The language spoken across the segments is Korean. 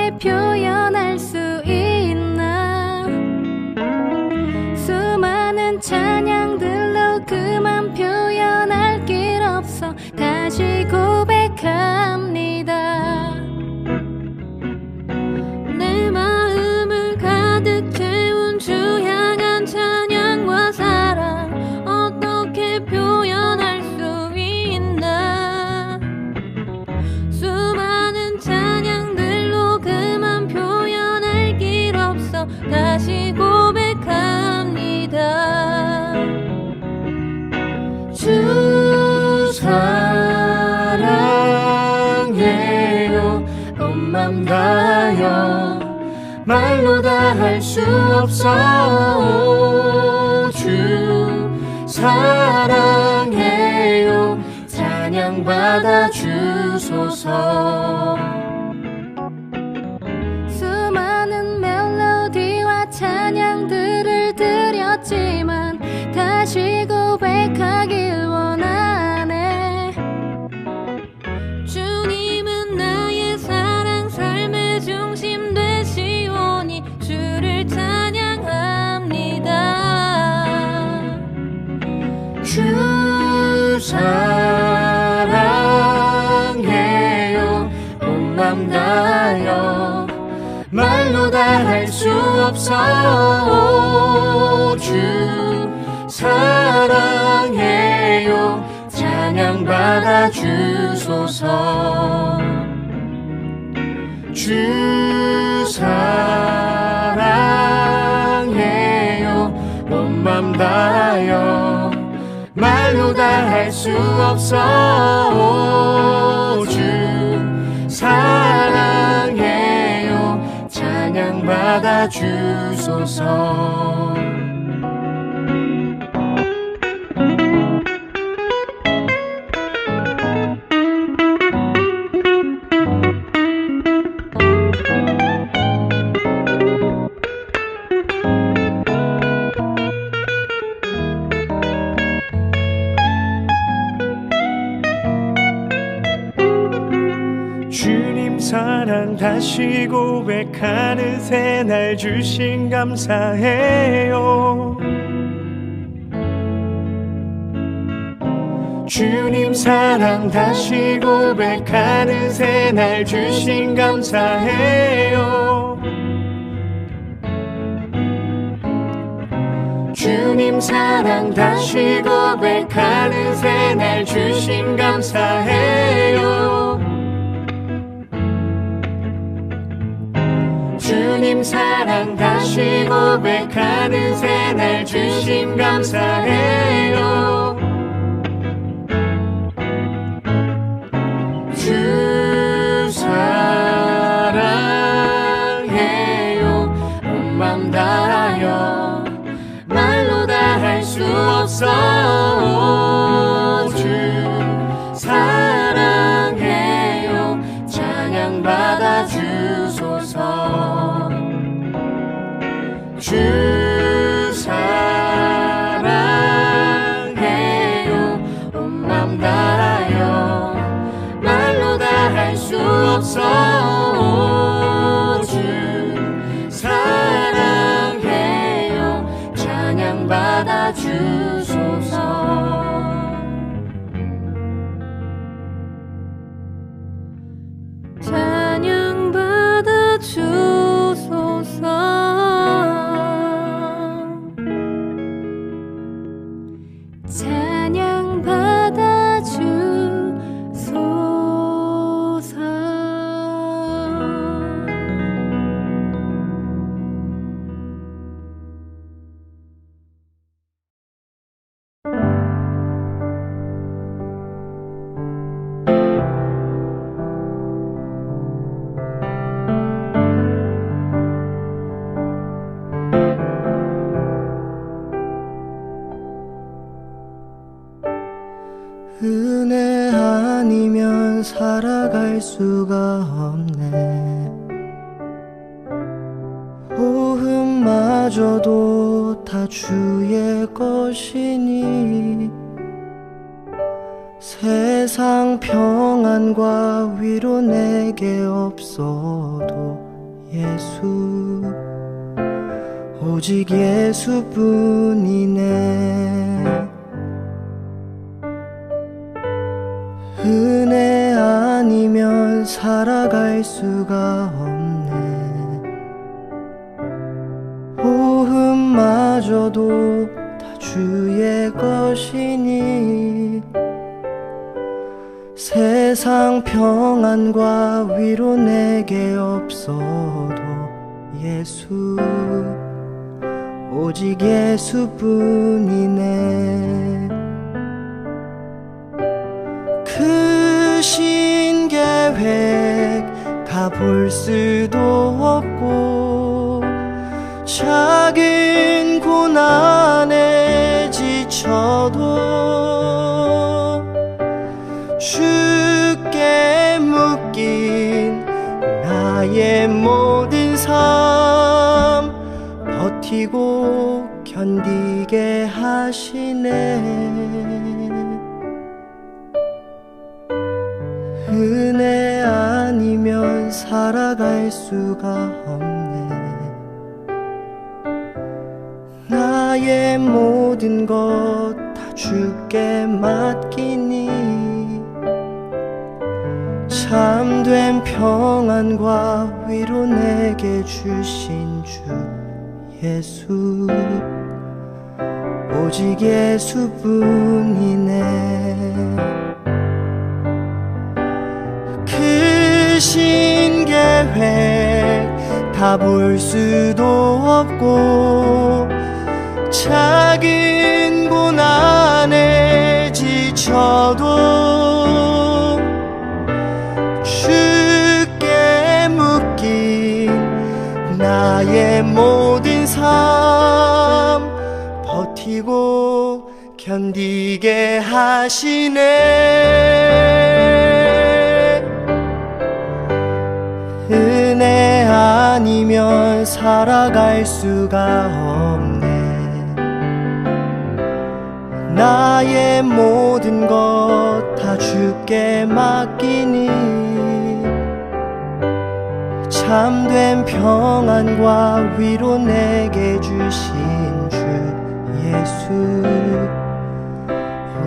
어떻게 표현할 수 있나. 수많은 찬양들로 그만 표현할 길 없어 다시 고백합니다. 내 마음을 가득 채운 주 향한 찬양과 사랑 어떻게 표현할 수 있나. 수많은 찬양들로 그만 표현할 길 없어 다시 고백합니다. 주 사랑해요 온 맘 다여 말로 다 할 수 없어. 주 사랑해요 찬양 받아 주소서. 수많은 멜로디와 찬양들을 드렸지만 다시 고백하길 원하네. 주님은 나의 사랑 삶의 중심 되시오니 주를 찬양합니다. 주 사랑해요 온 맘 다여 말로 다 할 수 없어. 주 사랑해요 찬양 받아 주소서. 주 사랑해요 온 맘 다여 말로 다 할 수 없어. 주 사랑해요 찬양 받아 주소서. 주님 사랑 다시 고백하는 새날 주신 감사해요. 주님 사랑 다시 고백하는 새날 주신 감사해요. 주님 사랑 다시 고백하는 새날 주신 감사해요. 주님 사랑 다시 고백하는 새날 주신 감사해요. 주 사랑해요 온 맘 다여 말로 다 할 수 없어. 주 사랑해요 찬양 받아 주소서. 주 사랑해요 온 맘 다여 말로 다 할 수 없어. 주 사랑해요 찬양 받아 주소서. 찬양 받아 주소서. 찬양 받아 주소서. 은혜 아니면 살아갈 수가 없네. 호흡마저도 다 주의 것이니 세상 평안과 위로 내게 없어도 예수 오직 예수뿐이네. 은혜 아니면 살아갈 수가 없네. 호흡마저도 다 주의 것이니 세상 평안과 위로 내게 없어도 예수 오직 예수뿐이네. 크신 계획 다 볼 수도 없고 작은 고난에 지쳐도 주께 묶인 나의 모든 삶 버티고 견디게 하시네. 은혜 아니면 살아갈 수가 없네. 나의 모든 것 다 주께 맡기니 참된 평안과 위로 내게 주신 주 예수 오직 예수뿐이네. 크신 계획 다 볼 수도 없고 작은 고난에 지쳐도 주께 묶인 나의 모든 삶 버티고 견디게 하시네. 은혜 아니면 살아갈 수가 없네. 나의 모든 것 다 주께 맡기니 참된 평안과 위로 내게 주신 주 예수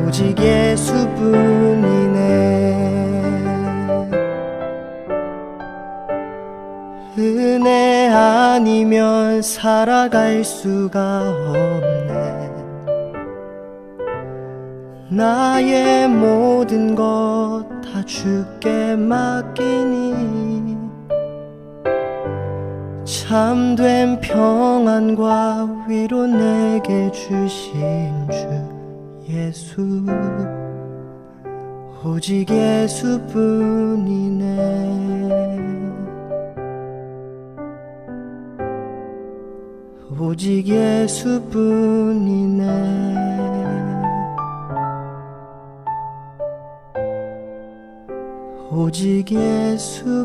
오직 예수뿐이네. 은혜 아니면 살아갈 수가 없네. 나의 모든 것 다 주께 맡기니 참된 평안과 위로 내게 주신 주 예수 오직 예수뿐이네. 오직 예수뿐이네. 오직 예수뿐이네.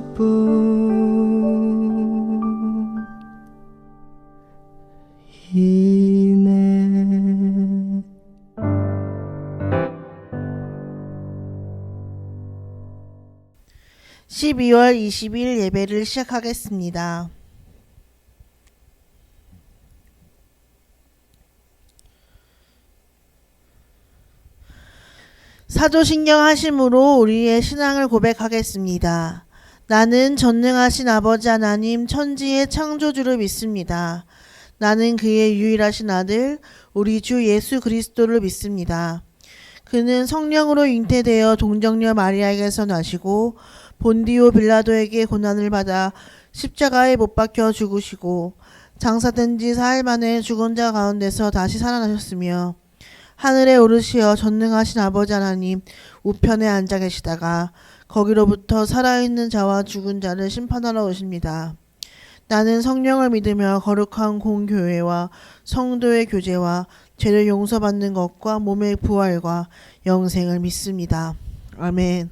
12월 20일 예배를 시작하겠습니다. 사도신경 하심으로 우리의 신앙을 고백하겠습니다. 나는 전능하신 아버지 하나님 천지의 창조주를 믿습니다. 나는 그의 유일하신 아들 우리 주 예수 그리스도를 믿습니다. 그는 성령으로 잉태되어 동정녀 마리아에게서 나시고 본디오 빌라도에게 고난을 받아 십자가에 못 박혀 죽으시고 장사된 지 4일 만에 죽은 자 가운데서 다시 살아나셨으며 하늘에 오르시어 전능하신 아버지 하나님 우편에 앉아 계시다가 거기로부터 살아있는 자와 죽은 자를 심판하러 오십니다. 나는 성령을 믿으며 거룩한 공교회와 성도의 교제와 죄를 용서받는 것과 몸의 부활과 영생을 믿습니다. 아멘.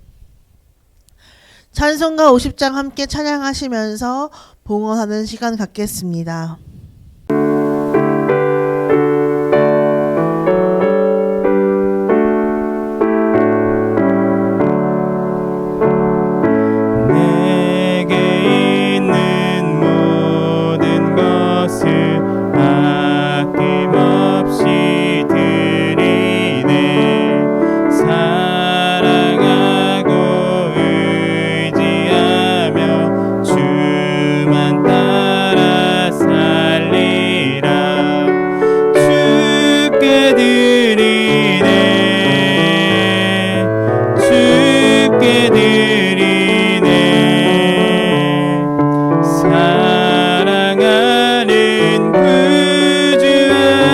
찬송가 50장 함께 찬양하시면서 봉헌하는 시간 갖겠습니다. 내게 있는 사랑하는 구주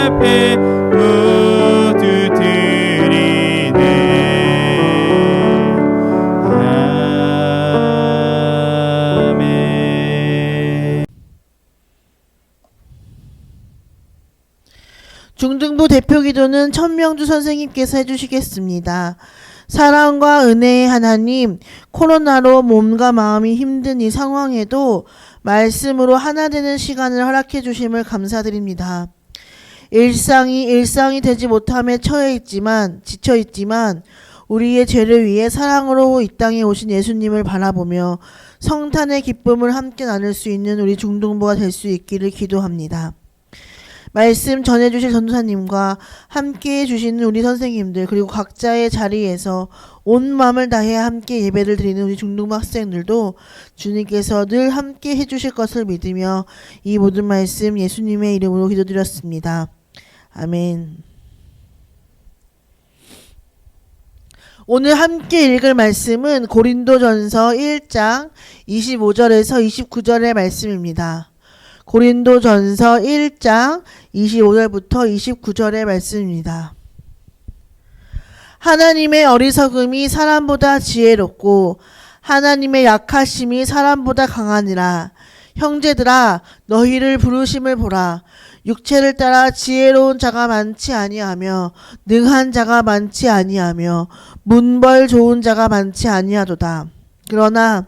앞에 모두 드리네. 아멘. 중등부 대표 기도는 천명주 선생님께서 해주시겠습니다. 사랑과 은혜의 하나님, 코로나로 몸과 마음이 힘든 이 상황에도 말씀으로 하나 되는 시간을 허락해 주심을 감사드립니다. 일상이 되지 못함에 지쳐 있지만 우리의 죄를 위해 사랑으로 이 땅에 오신 예수님을 바라보며 성탄의 기쁨을 함께 나눌 수 있는 우리 중등부가 될 수 있기를 기도합니다. 말씀 전해주실 전도사님과 함께 해주시는 우리 선생님들, 그리고 각자의 자리에서 온 마음을 다해 함께 예배를 드리는 우리 중등부 학생들도 주님께서 늘 함께 해주실 것을 믿으며 이 모든 말씀 예수님의 이름으로 기도드렸습니다. 아멘. 오늘 함께 읽을 말씀은 고린도전서 1장 25절에서 29절의 말씀입니다. 고린도전서 1장 25절부터 29절의 말씀입니다. 하나님의 어리석음이 사람보다 지혜롭고 하나님의 약하심이 사람보다 강하니라. 형제들아, 너희를 부르심을 보라. 육체를 따라 지혜로운 자가 많지 아니하며 능한 자가 많지 아니하며 문벌 좋은 자가 많지 아니하도다. 그러나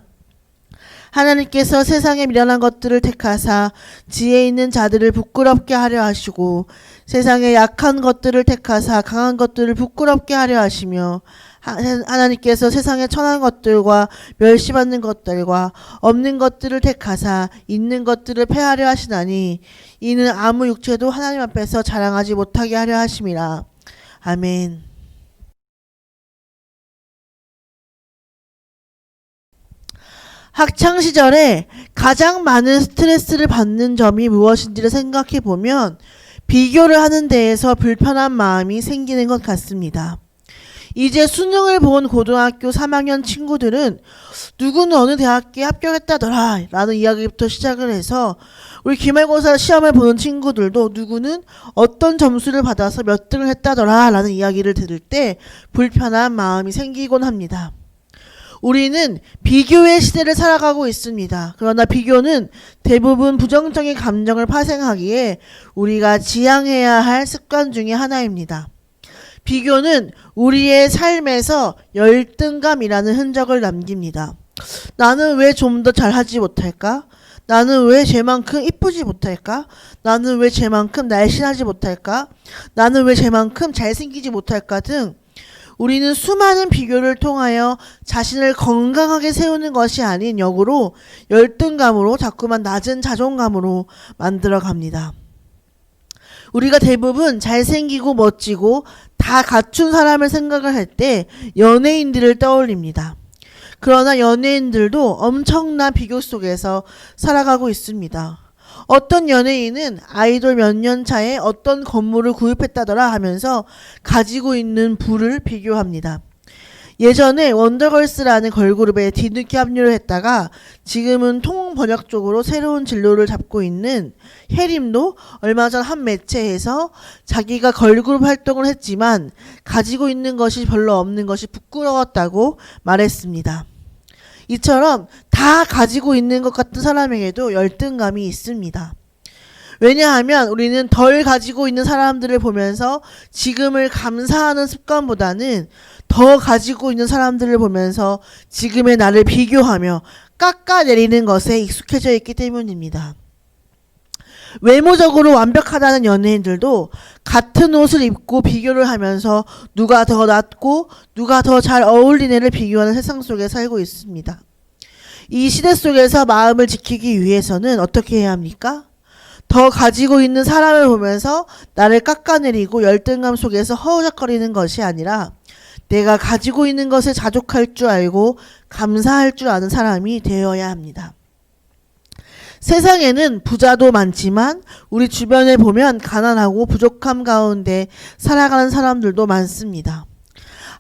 하나님께서 세상에 미련한 것들을 택하사 지혜 있는 자들을 부끄럽게 하려 하시고 세상에 약한 것들을 택하사 강한 것들을 부끄럽게 하려 하시며 하나님께서 세상에 천한 것들과 멸시받는 것들과 없는 것들을 택하사 있는 것들을 패하려 하시나니 이는 아무 육체도 하나님 앞에서 자랑하지 못하게 하려 하심이라. 아멘. 학창시절에 가장 많은 스트레스를 받는 점이 무엇인지를 생각해 보면 비교를 하는 데에서 불편한 마음이 생기는 것 같습니다. 이제 수능을 본 고등학교 3학년 친구들은 누구는 어느 대학교에 합격했다더라 라는 이야기부터 시작을 해서 우리 기말고사 시험을 보는 친구들도 누구는 어떤 점수를 받아서 몇 등을 했다더라 라는 이야기를 들을 때 불편한 마음이 생기곤 합니다. 우리는 비교의 시대를 살아가고 있습니다. 그러나 비교는 대부분 부정적인 감정을 파생하기에 우리가 지양해야 할 습관 중에 하나입니다. 비교는 우리의 삶에서 열등감이라는 흔적을 남깁니다. 나는 왜 좀 더 잘하지 못할까? 나는 왜 쟤만큼 이쁘지 못할까? 나는 왜 쟤만큼 날씬하지 못할까? 나는 왜 쟤만큼 잘생기지 못할까? 등 우리는 수많은 비교를 통하여 자신을 건강하게 세우는 것이 아닌 역으로 열등감으로 자꾸만 낮은 자존감으로 만들어 갑니다. 우리가 대부분 잘생기고 멋지고 다 갖춘 사람을 생각을 할 때 연예인들을 떠올립니다. 그러나 연예인들도 엄청난 비교 속에서 살아가고 있습니다. 어떤 연예인은 아이돌 몇 년 차에 어떤 건물을 구입했다더라 하면서 가지고 있는 부를 비교합니다. 예전에 원더걸스라는 걸그룹에 뒤늦게 합류를 했다가 지금은 통번역 쪽으로 새로운 진로를 잡고 있는 혜림도 얼마 전 한 매체에서 자기가 걸그룹 활동을 했지만 가지고 있는 것이 별로 없는 것이 부끄러웠다고 말했습니다. 이처럼 다 가지고 있는 것 같은 사람에게도 열등감이 있습니다. 왜냐하면 우리는 덜 가지고 있는 사람들을 보면서 지금을 감사하는 습관보다는 더 가지고 있는 사람들을 보면서 지금의 나를 비교하며 깎아내리는 것에 익숙해져 있기 때문입니다. 외모적으로 완벽하다는 연예인들도 같은 옷을 입고 비교를 하면서 누가 더 낫고 누가 더 잘 어울리느냐를 비교하는 세상 속에 살고 있습니다. 이 시대 속에서 마음을 지키기 위해서는 어떻게 해야 합니까? 더 가지고 있는 사람을 보면서 나를 깎아내리고 열등감 속에서 허우적거리는 것이 아니라 내가 가지고 있는 것을 자족할 줄 알고 감사할 줄 아는 사람이 되어야 합니다. 세상에는 부자도 많지만 우리 주변에 보면 가난하고 부족함 가운데 살아가는 사람들도 많습니다.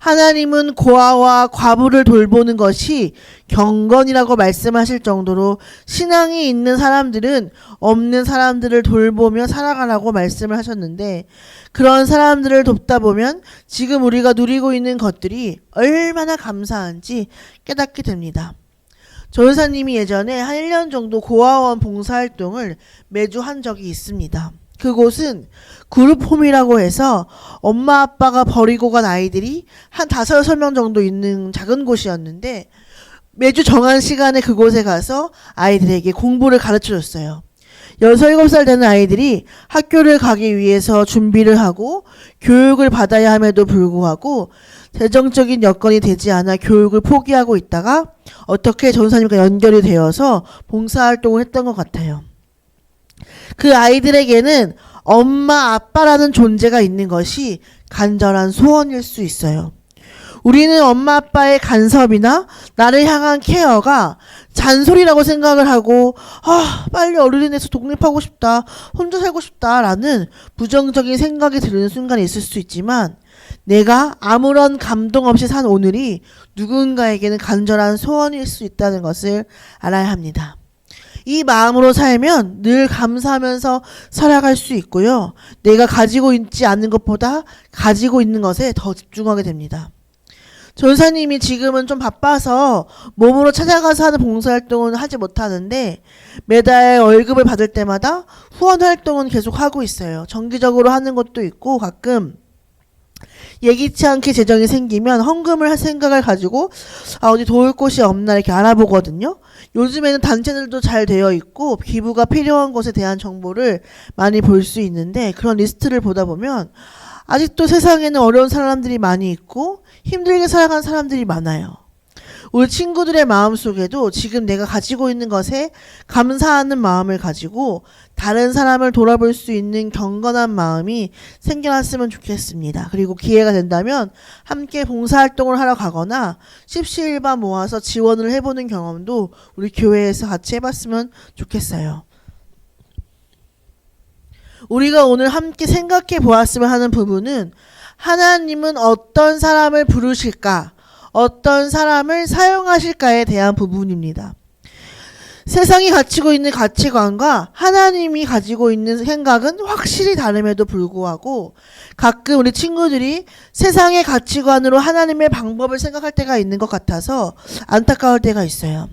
하나님은 고아와 과부를 돌보는 것이 경건이라고 말씀하실 정도로 신앙이 있는 사람들은 없는 사람들을 돌보며 살아가라고 말씀을 하셨는데, 그런 사람들을 돕다 보면 지금 우리가 누리고 있는 것들이 얼마나 감사한지 깨닫게 됩니다. 조연사님이 예전에 한 1년 정도 고아원 봉사활동을 매주 한 적이 있습니다. 그곳은 그룹홈이라고 해서 엄마 아빠가 버리고 간 아이들이 한 5-6명 정도 있는 작은 곳이었는데, 매주 정한 시간에 그곳에 가서 아이들에게 공부를 가르쳐 줬어요. 6-7살 되는 아이들이 학교를 가기 위해서 준비를 하고 교육을 받아야 함에도 불구하고 재정적인 여건이 되지 않아 교육을 포기하고 있다가 어떻게 전사님과 연결이 되어서 봉사활동을 했던 것 같아요. 그 아이들에게는 엄마, 아빠라는 존재가 있는 것이 간절한 소원일 수 있어요. 우리는 엄마, 아빠의 간섭이나 나를 향한 케어가 잔소리라고 생각을 하고, 빨리 어른이 돼서 독립하고 싶다, 혼자 살고 싶다라는 부정적인 생각이 드는 순간이 있을 수 있지만, 내가 아무런 감동 없이 산 오늘이 누군가에게는 간절한 소원일 수 있다는 것을 알아야 합니다. 이 마음으로 살면 늘 감사하면서 살아갈 수 있고요. 내가 가지고 있지 않는 것보다 가지고 있는 것에 더 집중하게 됩니다. 전사님이 지금은 좀 바빠서 몸으로 찾아가서 하는 봉사활동은 하지 못하는데, 매달 월급을 받을 때마다 후원활동은 계속 하고 있어요. 정기적으로 하는 것도 있고, 가끔 예기치 않게 재정이 생기면 헌금을 할 생각을 가지고 어디 도울 곳이 없나 이렇게 알아보거든요. 요즘에는 단체들도 잘 되어 있고 기부가 필요한 것에 대한 정보를 많이 볼 수 있는데, 그런 리스트를 보다 보면 아직도 세상에는 어려운 사람들이 많이 있고 힘들게 살아가는 사람들이 많아요. 우리 친구들의 마음속에도 지금 내가 가지고 있는 것에 감사하는 마음을 가지고 다른 사람을 돌아볼 수 있는 경건한 마음이 생겨났으면 좋겠습니다. 그리고 기회가 된다면 함께 봉사활동을 하러 가거나 십시일반 모아서 지원을 해보는 경험도 우리 교회에서 같이 해봤으면 좋겠어요. 우리가 오늘 함께 생각해 보았으면 하는 부분은, 하나님은 어떤 사람을 부르실까, 어떤 사람을 사용하실까에 대한 부분입니다. 세상이 가지고 있는 가치관과 하나님이 가지고 있는 생각은 확실히 다름에도 불구하고 가끔 우리 친구들이 세상의 가치관으로 하나님의 방법을 생각할 때가 있는 것 같아서 안타까울 때가 있어요.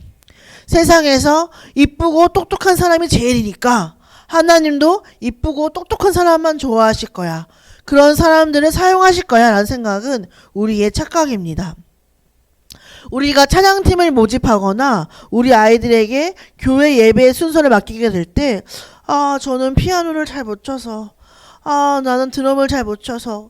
세상에서 이쁘고 똑똑한 사람이 제일이니까 하나님도 이쁘고 똑똑한 사람만 좋아하실 거야, 그런 사람들을 사용하실 거야 라는 생각은 우리의 착각입니다. 우리가 찬양팀을 모집하거나 우리 아이들에게 교회 예배의 순서를 맡기게 될 때, 저는 피아노를 잘 못 쳐서, 나는 드럼을 잘 못 쳐서,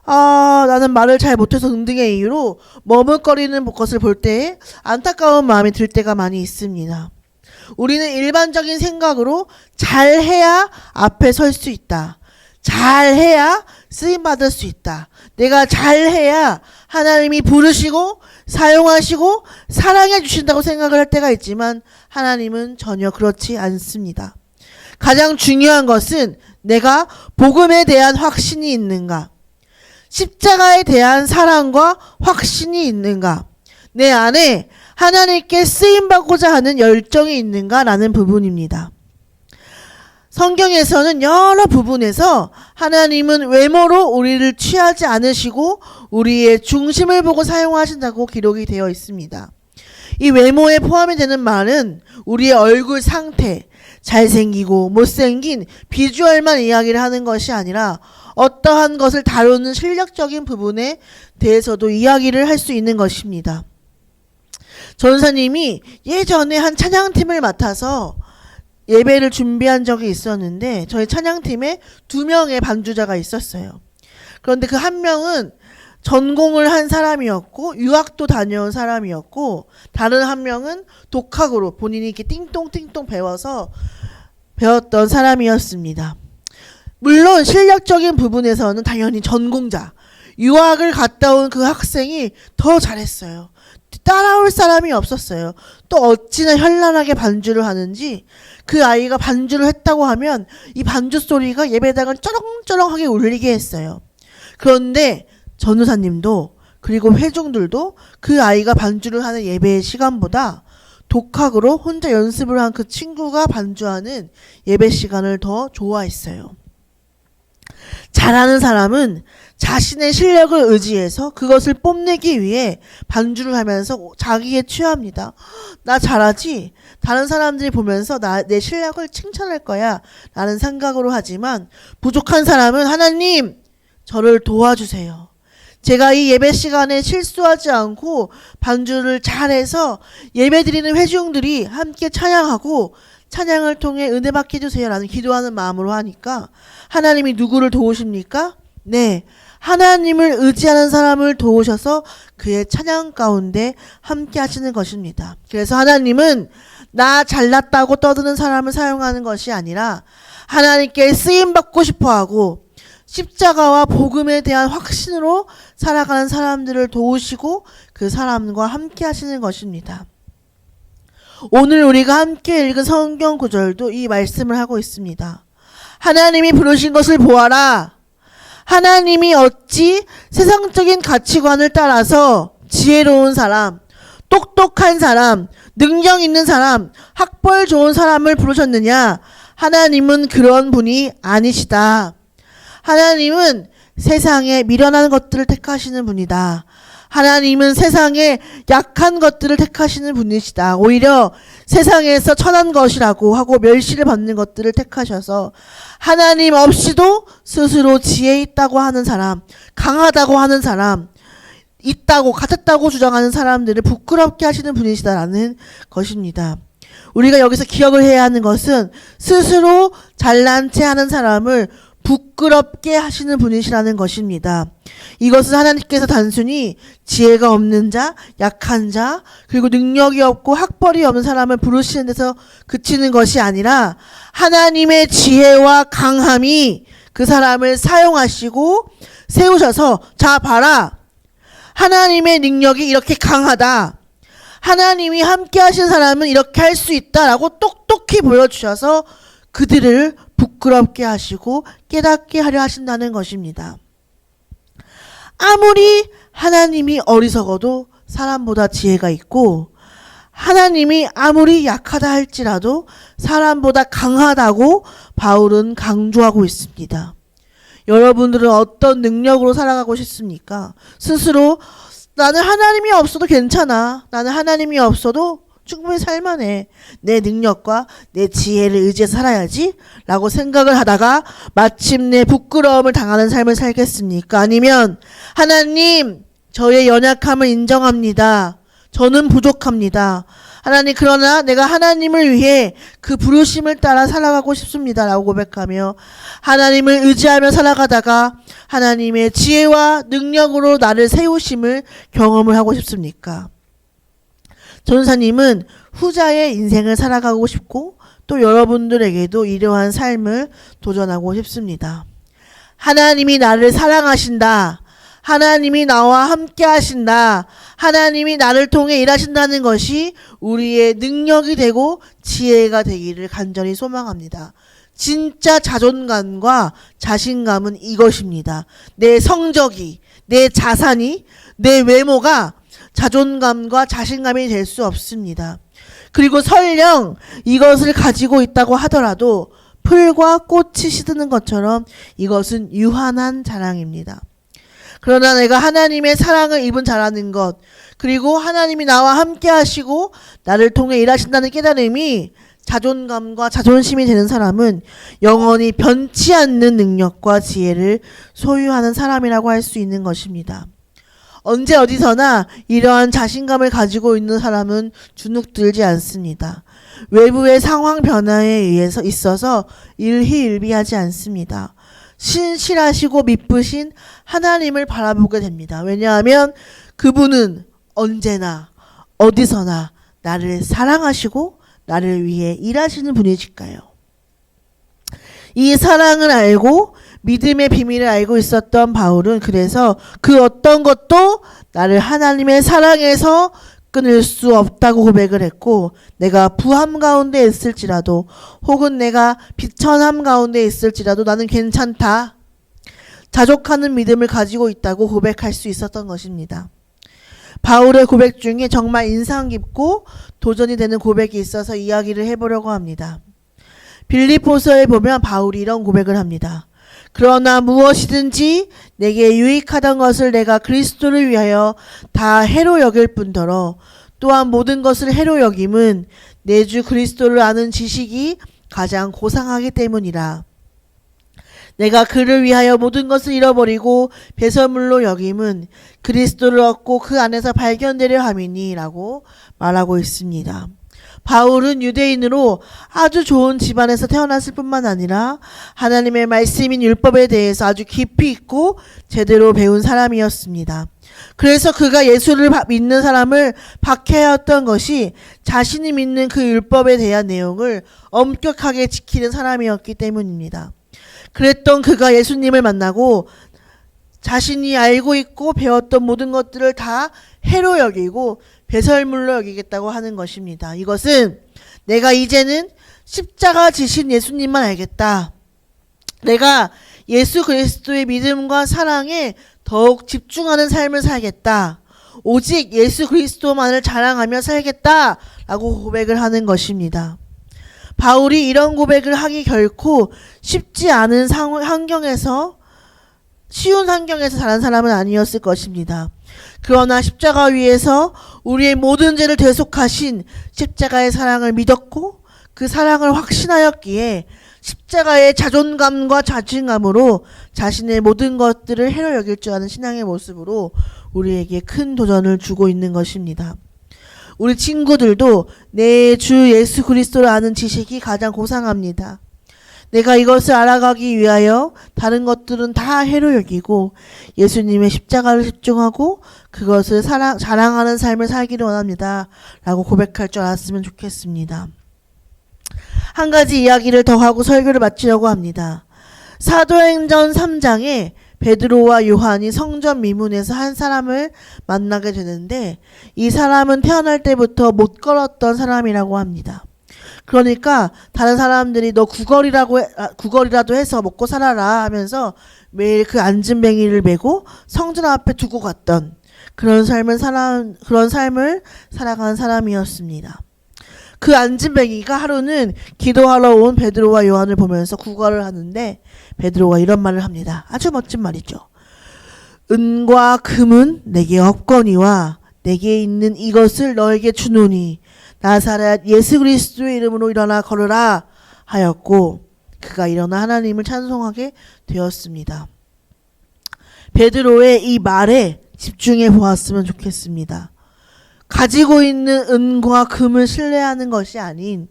나는 말을 잘 못해서 등등의 이유로 머뭇거리는 것을 볼 때 안타까운 마음이 들 때가 많이 있습니다. 우리는 일반적인 생각으로 잘해야 앞에 설 수 있다, 잘해야 쓰임받을 수 있다, 내가 잘해야 하나님이 부르시고 사용하시고 사랑해 주신다고 생각을 할 때가 있지만, 하나님은 전혀 그렇지 않습니다. 가장 중요한 것은 내가 복음에 대한 확신이 있는가, 십자가에 대한 사랑과 확신이 있는가, 내 안에 하나님께 쓰임받고자 하는 열정이 있는가라는 부분입니다. 성경에서는 여러 부분에서 하나님은 외모로 우리를 취하지 않으시고 우리의 중심을 보고 사용하신다고 기록이 되어 있습니다. 이 외모에 포함이 되는 말은 우리의 얼굴 상태, 잘생기고 못생긴 비주얼만 이야기를 하는 것이 아니라 어떠한 것을 다루는 실력적인 부분에 대해서도 이야기를 할 수 있는 것입니다. 전사님이 예전에 한 찬양팀을 맡아서 예배를 준비한 적이 있었는데, 저희 찬양팀에 2명의 반주자가 있었어요. 그런데 그 한 명은 전공을 한 사람이었고 유학도 다녀온 사람이었고, 다른 한 명은 독학으로 본인이 이렇게 띵똥띵똥 배웠던 사람이었습니다. 물론 실력적인 부분에서는 당연히 전공자, 유학을 갔다 온 그 학생이 더 잘했어요. 따라올 사람이 없었어요. 또 어찌나 현란하게 반주를 하는지, 그 아이가 반주를 했다고 하면 이 반주 소리가 예배당을 쩌렁쩌렁하게 울리게 했어요. 그런데 전우사님도 그리고 회중들도 그 아이가 반주를 하는 예배의 시간보다 독학으로 혼자 연습을 한 그 친구가 반주하는 예배 시간을 더 좋아했어요. 잘하는 사람은 자신의 실력을 의지해서 그것을 뽐내기 위해 반주를 하면서 자기에 취합니다. 나 잘하지? 다른 사람들이 보면서 내 실력을 칭찬할 거야 라는 생각으로 하지만, 부족한 사람은 하나님 저를 도와주세요. 제가 이 예배 시간에 실수하지 않고 반주를 잘해서 예배드리는 회중들이 함께 찬양하고 찬양을 통해 은혜 받게 해주세요 라는 기도하는 마음으로 하니까 하나님이 누구를 도우십니까? 네, 하나님을 의지하는 사람을 도우셔서 그의 찬양 가운데 함께 하시는 것입니다. 그래서 하나님은 나 잘났다고 떠드는 사람을 사용하는 것이 아니라 하나님께 쓰임받고 싶어하고 십자가와 복음에 대한 확신으로 살아가는 사람들을 도우시고 그 사람과 함께 하시는 것입니다. 오늘 우리가 함께 읽은 성경 구절도 이 말씀을 하고 있습니다. 하나님이 부르신 것을 보아라. 하나님이 어찌 세상적인 가치관을 따라서 지혜로운 사람, 똑똑한 사람, 능력 있는 사람, 학벌 좋은 사람을 부르셨느냐? 하나님은 그런 분이 아니시다. 하나님은 세상에 미련한 것들을 택하시는 분이다. 하나님은 세상에 약한 것들을 택하시는 분이시다. 오히려 세상에서 천한 것이라고 하고 멸시를 받는 것들을 택하셔서 하나님 없이도 스스로 지혜 있다고 하는 사람, 강하다고 하는 사람, 있다고 가졌다고 주장하는 사람들을 부끄럽게 하시는 분이시다라는 것입니다. 우리가 여기서 기억을 해야 하는 것은 스스로 잘난 체 하는 사람을 부끄럽게 하시는 분이시라는 것입니다. 이것은 하나님께서 단순히 지혜가 없는 자, 약한 자, 그리고 능력이 없고 학벌이 없는 사람을 부르시는 데서 그치는 것이 아니라 하나님의 지혜와 강함이 그 사람을 사용하시고 세우셔서, 자 봐라, 하나님의 능력이 이렇게 강하다, 하나님이 함께 하신 사람은 이렇게 할 수 있다라고 똑똑히 보여주셔서 그들을 부끄럽게 하시고 깨닫게 하려 하신다는 것입니다. 아무리 하나님이 어리석어도 사람보다 지혜가 있고, 하나님이 아무리 약하다 할지라도 사람보다 강하다고 바울은 강조하고 있습니다. 여러분들은 어떤 능력으로 살아가고 싶습니까? 스스로 나는 하나님이 없어도 괜찮아, 나는 하나님이 없어도 충분히 살만해, 내 능력과 내 지혜를 의지해서 살아야지 라고 생각을 하다가 마침내 부끄러움을 당하는 삶을 살겠습니까? 아니면 하나님, 저의 연약함을 인정합니다, 저는 부족합니다, 하나님 그러나 내가 하나님을 위해 그 부르심을 따라 살아가고 싶습니다 라고 고백하며 하나님을 의지하며 살아가다가 하나님의 지혜와 능력으로 나를 세우심을 경험을 하고 싶습니까? 전사님은 후자의 인생을 살아가고 싶고 또 여러분들에게도 이러한 삶을 도전하고 싶습니다. 하나님이 나를 사랑하신다, 하나님이 나와 함께 하신다, 하나님이 나를 통해 일하신다는 것이 우리의 능력이 되고 지혜가 되기를 간절히 소망합니다. 진짜 자존감과 자신감은 이것입니다. 내 성적이, 내 자산이, 내 외모가 자존감과 자신감이 될 수 없습니다. 그리고 설령 이것을 가지고 있다고 하더라도 풀과 꽃이 시드는 것처럼 이것은 유한한 자랑입니다. 그러나 내가 하나님의 사랑을 입은 자라는 것, 그리고 하나님이 나와 함께 하시고 나를 통해 일하신다는 깨달음이 자존감과 자존심이 되는 사람은 영원히 변치 않는 능력과 지혜를 소유하는 사람이라고 할 수 있는 것입니다. 언제 어디서나 이러한 자신감을 가지고 있는 사람은 주눅들지 않습니다. 외부의 상황 변화에 의해서 있어서 일희일비하지 않습니다. 신실하시고 미쁘신 하나님을 바라보게 됩니다. 왜냐하면 그분은 언제나 어디서나 나를 사랑하시고 나를 위해 일하시는 분이실까요? 이 사랑을 알고 믿음의 비밀을 알고 있었던 바울은 그래서 그 어떤 것도 나를 하나님의 사랑에서 끊을 수 없다고 고백을 했고, 내가 부함 가운데 있을지라도 혹은 내가 비천함 가운데 있을지라도 나는 괜찮다, 자족하는 믿음을 가지고 있다고 고백할 수 있었던 것입니다. 바울의 고백 중에 정말 인상 깊고 도전이 되는 고백이 있어서 이야기를 해보려고 합니다. 빌립보서에 보면 바울이 이런 고백을 합니다. 그러나 무엇이든지 내게 유익하던 것을 내가 그리스도를 위하여 다 해로 여길 뿐더러 또한 모든 것을 해로 여김은 내 주 그리스도를 아는 지식이 가장 고상하기 때문이라. 내가 그를 위하여 모든 것을 잃어버리고 배설물로 여김은 그리스도를 얻고 그 안에서 발견되려 함이니 라고 말하고 있습니다. 바울은 유대인으로 아주 좋은 집안에서 태어났을 뿐만 아니라 하나님의 말씀인 율법에 대해서 아주 깊이 있고 제대로 배운 사람이었습니다. 그래서 그가 예수를 믿는 사람을 박해하였던 것이 자신이 믿는 그 율법에 대한 내용을 엄격하게 지키는 사람이었기 때문입니다. 그랬던 그가 예수님을 만나고 자신이 알고 있고 배웠던 모든 것들을 다 해로 여기고 배설물로 여기겠다고 하는 것입니다. 이것은 내가 이제는 십자가 지신 예수님만 알겠다. 내가 예수 그리스도의 믿음과 사랑에 더욱 집중하는 삶을 살겠다. 오직 예수 그리스도만을 자랑하며 살겠다. 라고 고백을 하는 것입니다. 바울이 이런 고백을 하기 결코 쉽지 않은 환경에서 쉬운 환경에서 자란 사람은 아니었을 것입니다. 그러나 십자가 위에서 우리의 모든 죄를 대속하신 십자가의 사랑을 믿었고 그 사랑을 확신하였기에 십자가의 자존감과 자신감으로 자신의 모든 것들을 해로 여길 줄 아는 신앙의 모습으로 우리에게 큰 도전을 주고 있는 것입니다. 우리 친구들도 내 주 예수 그리스도를 아는 지식이 가장 고상합니다. 내가 이것을 알아가기 위하여 다른 것들은 다 해로 여기고 예수님의 십자가를 집중하고 그것을 자랑하는 삶을 살기를 원합니다. 라고 고백할 줄 알았으면 좋겠습니다. 한 가지 이야기를 더 하고 설교를 마치려고 합니다. 사도행전 3장에 베드로와 요한이 성전 미문에서 한 사람을 만나게 되는데 이 사람은 태어날 때부터 못 걸었던 사람이라고 합니다. 그러니까 다른 사람들이 너 구걸이라도 해서 먹고 살아라 하면서 매일 그 앉은뱅이를 메고 성전 앞에 두고 갔던 그런 삶을 살아가는 사람이었습니다. 그 앉은뱅이가 하루는 기도하러 온 베드로와 요한을 보면서 구걸을 하는데 베드로가 이런 말을 합니다. 아주 멋진 말이죠. 은과 금은 내게 없거니와 내게 있는 이것을 너에게 주노니 나사렛 예수 그리스도의 이름으로 일어나 걸으라 하였고 그가 일어나 하나님을 찬송하게 되었습니다. 베드로의 이 말에 집중해 보았으면 좋겠습니다. 가지고 있는 은과 금을 신뢰하는 것이 아닌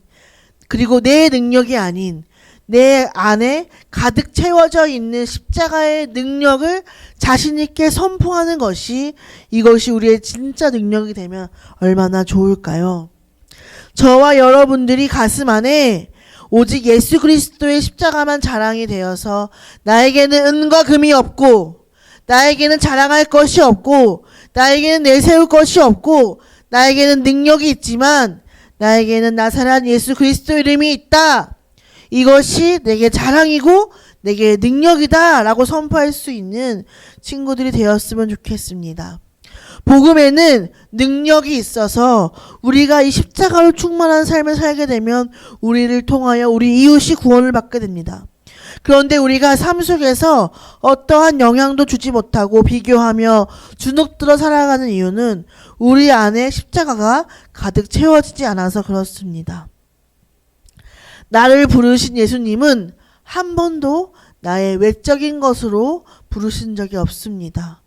그리고 내 능력이 아닌 내 안에 가득 채워져 있는 십자가의 능력을 자신 있게 선포하는 것이 이것이 우리의 진짜 능력이 되면 얼마나 좋을까요? 저와 여러분들이 가슴 안에 오직 예수 그리스도의 십자가만 자랑이 되어서 나에게는 은과 금이 없고 나에게는 자랑할 것이 없고 나에게는 내세울 것이 없고 나에게는 능력이 있지만 나에게는 나사렛 예수 그리스도 이름이 있다. 이것이 내게 자랑이고 내게 능력이다 라고 선포할 수 있는 친구들이 되었으면 좋겠습니다. 복음에는 능력이 있어서 우리가 이 십자가로 충만한 삶을 살게 되면 우리를 통하여 우리 이웃이 구원을 받게 됩니다. 그런데 우리가 삶 속에서 어떠한 영향도 주지 못하고 비교하며 주눅들어 살아가는 이유는 우리 안에 십자가가 가득 채워지지 않아서 그렇습니다. 나를 부르신 예수님은 한 번도 나의 외적인 것으로 부르신 적이 없습니다.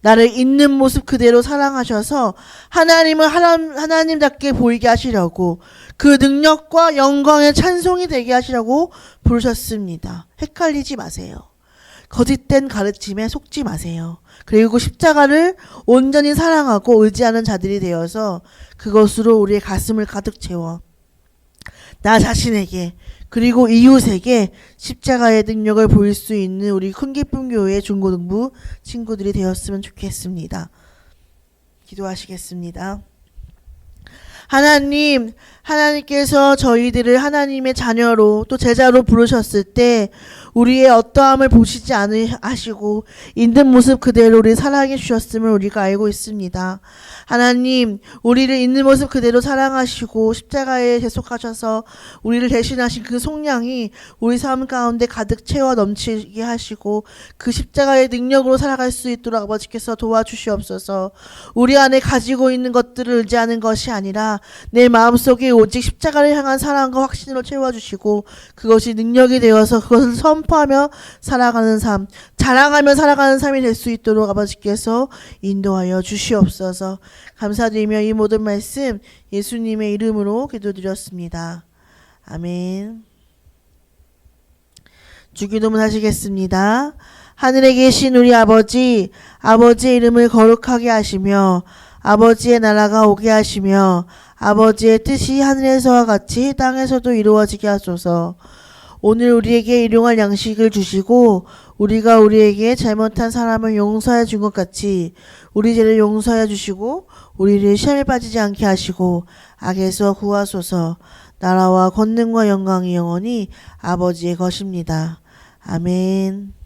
나를 있는 모습 그대로 사랑하셔서 하나님을 하나님답게 보이게 하시려고 그 능력과 영광의 찬송이 되게 하시려고 부르셨습니다. 헷갈리지 마세요. 거짓된 가르침에 속지 마세요. 그리고 십자가를 온전히 사랑하고 의지하는 자들이 되어서 그것으로 우리의 가슴을 가득 채워 나 자신에게 그리고 이웃에게 십자가의 능력을 보일 수 있는 우리 큰기쁨 교회 중고등부 친구들이 되었으면 좋겠습니다. 기도하시겠습니다. 하나님께서 저희들을 하나님의 자녀로 또 제자로 부르셨을 때 우리의 어떠함을 보시지 않으시고 있는 모습 그대로 우리 사랑해 주셨음을 우리가 알고 있습니다. 하나님, 우리를 있는 모습 그대로 사랑하시고 십자가에 대속하셔서 우리를 대신하신 그 속량이 우리 삶 가운데 가득 채워 넘치게 하시고 그 십자가의 능력으로 살아갈 수 있도록 아버지께서 도와주시옵소서. 우리 안에 가지고 있는 것들을 의지하는 것이 아니라 내 마음속에 오직 십자가를 향한 사랑과 확신으로 채워주시고 그것이 능력이 되어서 그것을 선포하며 살아가는 삶, 자랑하며 살아가는 삶이 될 수 있도록 아버지께서 인도하여 주시옵소서. 감사드리며 이 모든 말씀 예수님의 이름으로 기도드렸습니다. 아멘. 주기도문 하시겠습니다. 하늘에 계신 우리 아버지, 아버지의 이름을 거룩하게 하시며 아버지의 나라가 오게 하시며 아버지의 뜻이 하늘에서와 같이 땅에서도 이루어지게 하소서. 오늘 우리에게 일용할 양식을 주시고 우리가 우리에게 잘못한 사람을 용서해 준 것 같이 우리 죄를 용서해 주시고 우리를 시험에 빠지지 않게 하시고 악에서 구하소서. 나라와 권능과 영광이 영원히 아버지의 것입니다. 아멘.